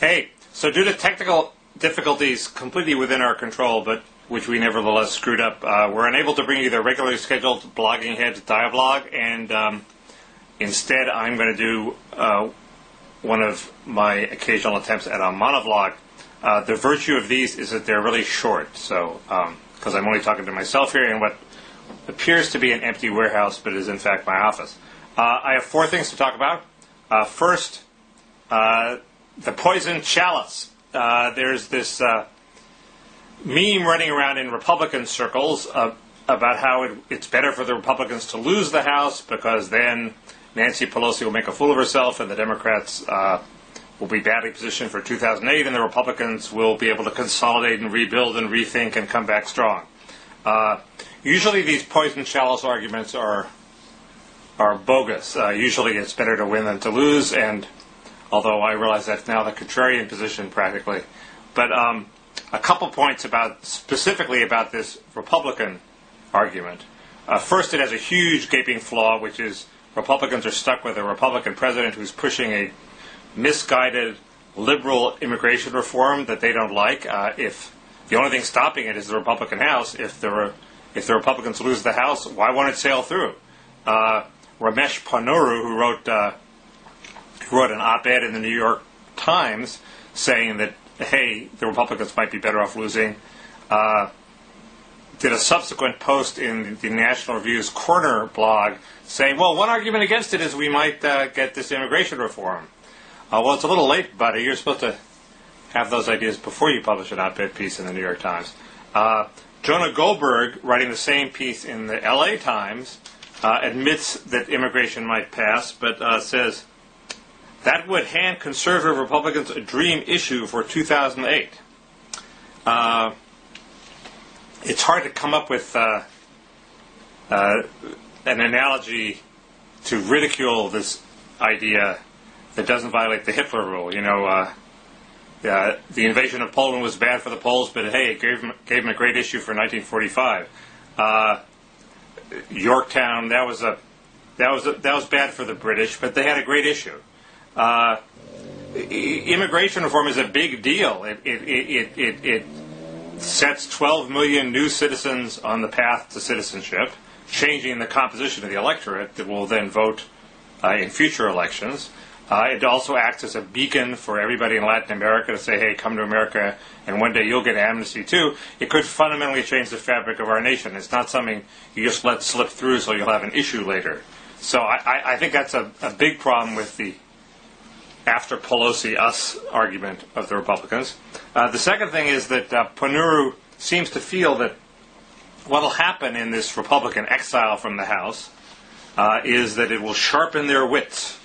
Hey, so due to technical difficulties completely within our control, but which we nevertheless screwed up, we're unable to bring you the regularly scheduled Blogging Heads dialogue, and instead I'm going to do one of my occasional attempts at a monovlog. The virtue of these is that they're really short, so because I'm only talking to myself here in what appears to be an empty warehouse, but is in fact my office. I have four things to talk about. First, the poison chalice. There's this meme running around in Republican circles about how it's better for the Republicans to lose the House because then Nancy Pelosi will make a fool of herself and the Democrats will be badly positioned for 2008 and the Republicans will be able to consolidate and rebuild and rethink and come back strong. Usually these poison chalice arguments are bogus. Usually it's better to win than to lose, and although I realize that's now the contrarian position practically. But a couple points specifically about this Republican argument. First, it has a huge gaping flaw, which is Republicans are stuck with a Republican president who's pushing a misguided liberal immigration reform that they don't like. If the only thing stopping it is the Republican House, if the Republicans lose the House, why won't it sail through? Ramesh Ponnuru, who wrote an op-ed in the New York Times saying that, hey, the Republicans might be better off losing, did a subsequent post in the National Review's Corner blog saying, well, one argument against it is we might get this immigration reform. Well, it's a little late, buddy. You're supposed to have those ideas before you publish an op-ed piece in the New York Times. Jonah Goldberg, writing the same piece in the LA Times, admits that immigration might pass, but says, that would hand conservative Republicans a dream issue for 2008. It's hard to come up with an analogy to ridicule this idea that doesn't violate the Hitler rule. You know, the invasion of Poland was bad for the Poles, but hey, it gave them a great issue for 1945. Yorktown, that was bad for the British, but they had a great issue. Immigration reform is a big deal. It sets 12 million new citizens on the path to citizenship, changing the composition of the electorate that will then vote in future elections. It also acts as a beacon for everybody in Latin America to say, hey, come to America, and one day you'll get amnesty too. It could fundamentally change the fabric of our nation. It's not something you just let slip through so you'll have an issue later. So I think that's a big problem with the after Pelosi us argument of the Republicans. The second thing is that Ponnuru seems to feel that what will happen in this Republican exile from the House is that it will sharpen their wits.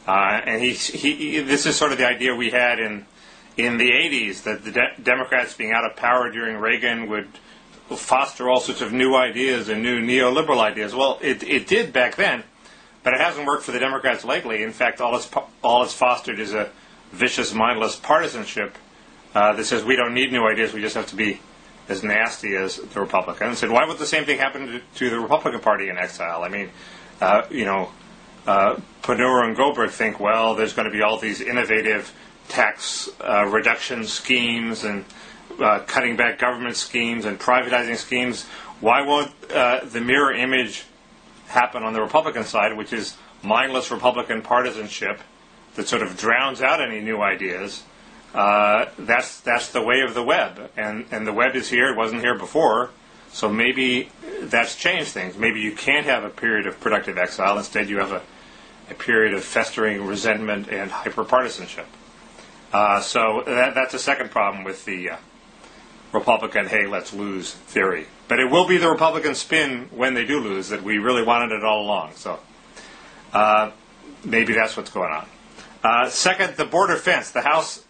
And this is sort of the idea we had in the 80s, that the Democrats being out of power during Reagan would foster all sorts of new ideas and new neoliberal ideas. Well, it did back then, but it hasn't worked for the Democrats lately. In fact, all it's fostered is a vicious, mindless partisanship that says we don't need new ideas, we just have to be as nasty as the Republicans. And why would the same thing happen to the Republican Party in exile? I mean, Ponnuru and Goldberg think, well, there's going to be all these innovative tax reduction schemes and cutting back government schemes and privatizing schemes. Why won't the mirror image happen on the Republican side, which is mindless Republican partisanship that sort of drowns out any new ideas? That's the way of the web, and the web is here. It wasn't here before, so maybe that's changed things. Maybe you can't have a period of productive exile. Instead, you have a period of festering resentment and hyperpartisanship. So that's a second problem with the Republican, hey, let's lose theory. But it will be the Republican spin when they do lose that we really wanted it all along. So maybe that's what's going on. Second, the border fence. The House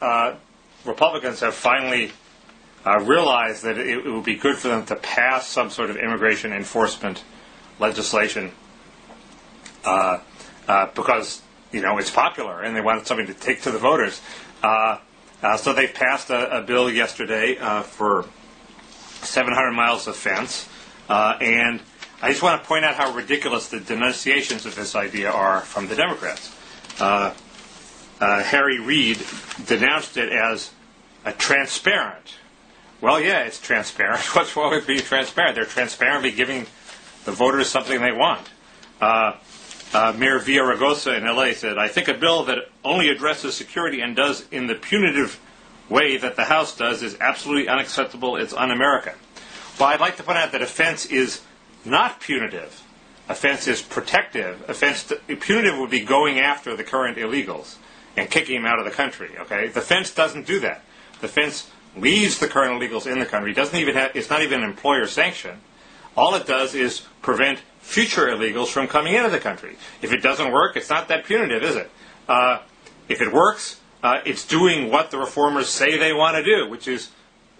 Republicans have finally realized that it would be good for them to pass some sort of immigration enforcement legislation because, it's popular and they wanted something to take to the voters. So they passed a bill yesterday for 700 miles of fence. And I just want to point out how ridiculous the denunciations of this idea are from the Democrats. Harry Reid denounced it as a transparent. Well, yeah, it's transparent. What's wrong with being transparent? They're transparently giving the voters something they want. Mayor Villaraigosa in L.A. said, I think a bill that only addresses security and does in the punitive way that the House does is absolutely unacceptable. It's un-American. Well, I'd like to point out that offense is not punitive. Offense is protective. Punitive would be going after the current illegals and kicking them out of the country. Okay, the fence doesn't do that. The fence leaves the current illegals in the country. It's not even an employer sanction. All it does is prevent future illegals from coming into the country. If it doesn't work, it's not that punitive, is it? If it works, it's doing what the reformers say they want to do, which is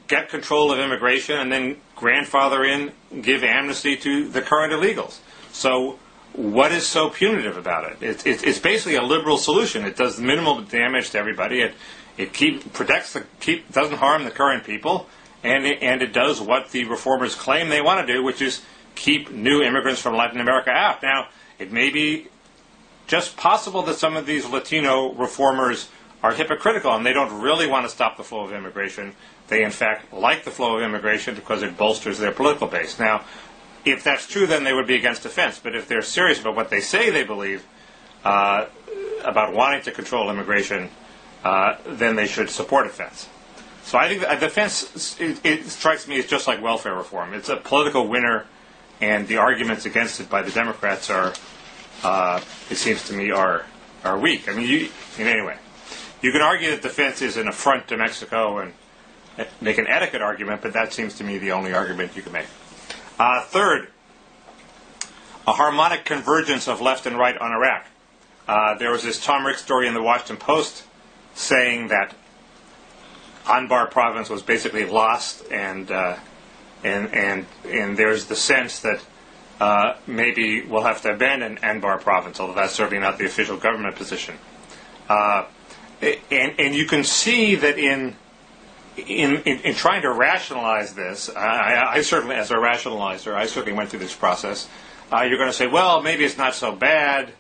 get control of immigration and then grandfather in, give amnesty to the current illegals. So what is so punitive about it? It's basically a liberal solution. It does minimal damage to everybody. It doesn't harm the current people, and it does what the reformers claim they want to do, which is keep new immigrants from Latin America out. Now, it may be just possible that some of these Latino reformers are hypocritical and they don't really want to stop the flow of immigration. They, in fact, like the flow of immigration because it bolsters their political base. Now, if that's true, then they would be against offense. But if they're serious about what they say they believe about wanting to control immigration, then they should support offense. So I think that defense, it strikes me as just like welfare reform. It's a political winner, and the arguments against it by the Democrats are, it seems to me, are weak. I mean, anyway, you can argue that defense is an affront to Mexico and make an etiquette argument, but that seems to me the only argument you can make. Third, a harmonic convergence of left and right on Iraq. There was this Tom Ricks story in the Washington Post saying that Anbar province was basically lost, and there's the sense that maybe we'll have to abandon Anbar province, although that's certainly not the official government position. And you can see that in trying to rationalize this, I certainly, as a rationalizer, I certainly went through this process. You're going to say, well, maybe it's not so bad.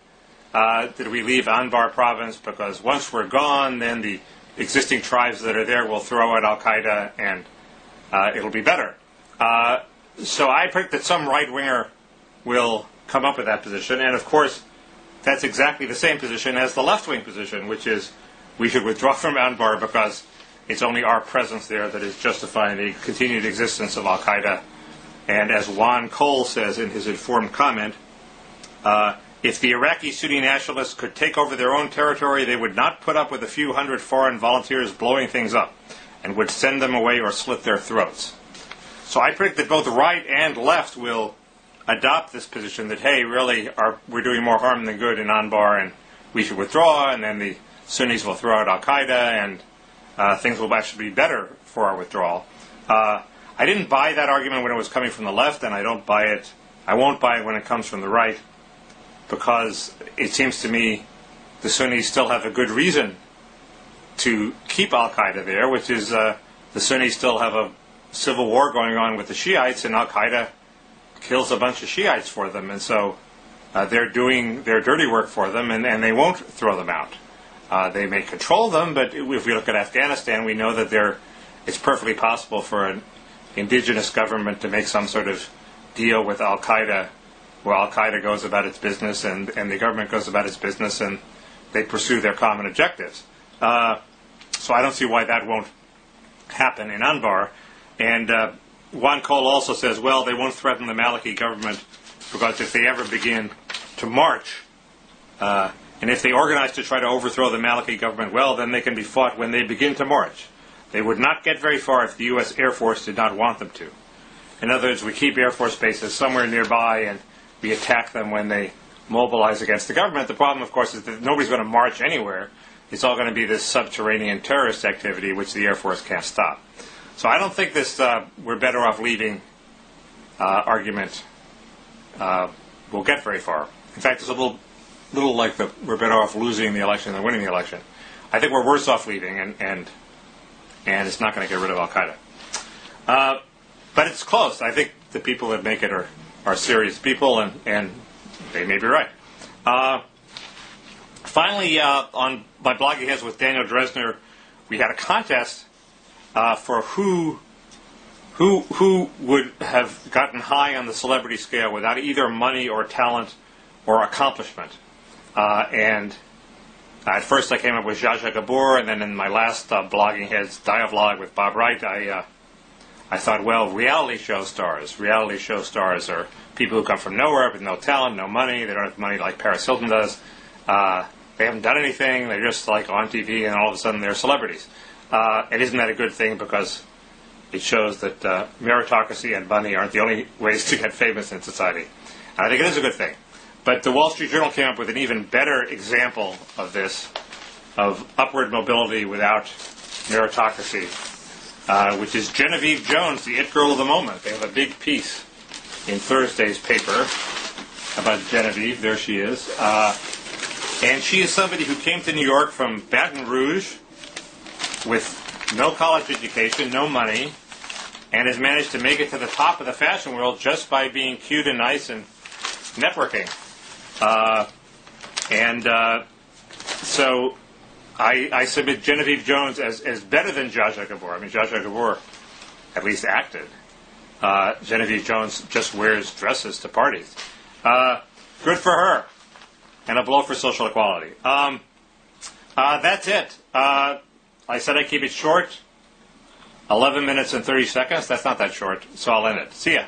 Did we leave Anbar province because once we're gone, then the existing tribes that are there will throw out Al-Qaeda and it'll be better. So I predict that some right-winger will come up with that position, and of course that's exactly the same position as the left-wing position, which is we should withdraw from Anbar because it's only our presence there that is justifying the continued existence of Al-Qaeda. And as Juan Cole says in his informed comment, if the Iraqi Sunni nationalists could take over their own territory, they would not put up with a few hundred foreign volunteers blowing things up and would send them away or slit their throats. So I predict that both right and left will adopt this position that, hey, really, we're doing more harm than good in Anbar and we should withdraw, and then the Sunnis will throw out Al-Qaeda and things will actually be better for our withdrawal. I didn't buy that argument when it was coming from the left, and I won't buy it when it comes from the right, because it seems to me the Sunnis still have a good reason to keep Al-Qaeda there, which is the Sunnis still have a civil war going on with the Shiites, and Al-Qaeda kills a bunch of Shiites for them, and so they're doing their dirty work for them, and they won't throw them out. They may control them, but if we look at Afghanistan, we know that it's perfectly possible for an indigenous government to make some sort of deal with Al-Qaeda, where Al-Qaeda goes about its business and the government goes about its business, and they pursue their common objectives. So I don't see why that won't happen in Anbar. And Juan Cole also says, well, they won't threaten the Maliki government because if they ever begin to march, and if they organize to try to overthrow the Maliki government, well, then they can be fought when they begin to march. They would not get very far if the U.S. Air Force did not want them to. In other words, we keep Air Force bases somewhere nearby and we attack them when they mobilize against the government. The problem, of course, is that nobody's going to march anywhere. It's all going to be this subterranean terrorist activity which the Air Force can't stop. So I don't think this we're better off leaving argument will get very far. In fact, it's a little like we're better off losing the election than winning the election. I think we're worse off leaving, and it's not going to get rid of Al-Qaeda. But it's close. I think the people that make it are serious people, and they may be right. Finally, on my blogging heads with Daniel Dresner, we had a contest for who would have gotten high on the celebrity scale without either money or talent or accomplishment. And at first I came up with Zsa Zsa Gabor, and then in my last blogging heads dialogue with Bob Wright, I thought, well, reality show stars. Reality show stars are people who come from nowhere with no talent, no money. They don't have money like Paris Hilton does. They haven't done anything. They're just like on TV, and all of a sudden they're celebrities. And isn't that a good thing? Because it shows that meritocracy and money aren't the only ways to get famous in society. And I think it is a good thing. But the Wall Street Journal came up with an even better example of this, of upward mobility without meritocracy, which is Genevieve Jones, the it girl of the moment. They have a big piece in Thursday's paper about Genevieve. There she is. And she is somebody who came to New York from Baton Rouge with no college education, no money, and has managed to make it to the top of the fashion world just by being cute and nice and networking. So I submit Genevieve Jones as better than Zsa Zsa Gabor. I mean, Zsa Zsa Gabor at least acted. Genevieve Jones just wears dresses to parties. Good for her. And a blow for social equality. That's it. I said I'd keep it short. 11 minutes and 30 seconds. That's not that short, so I'll end it. See ya.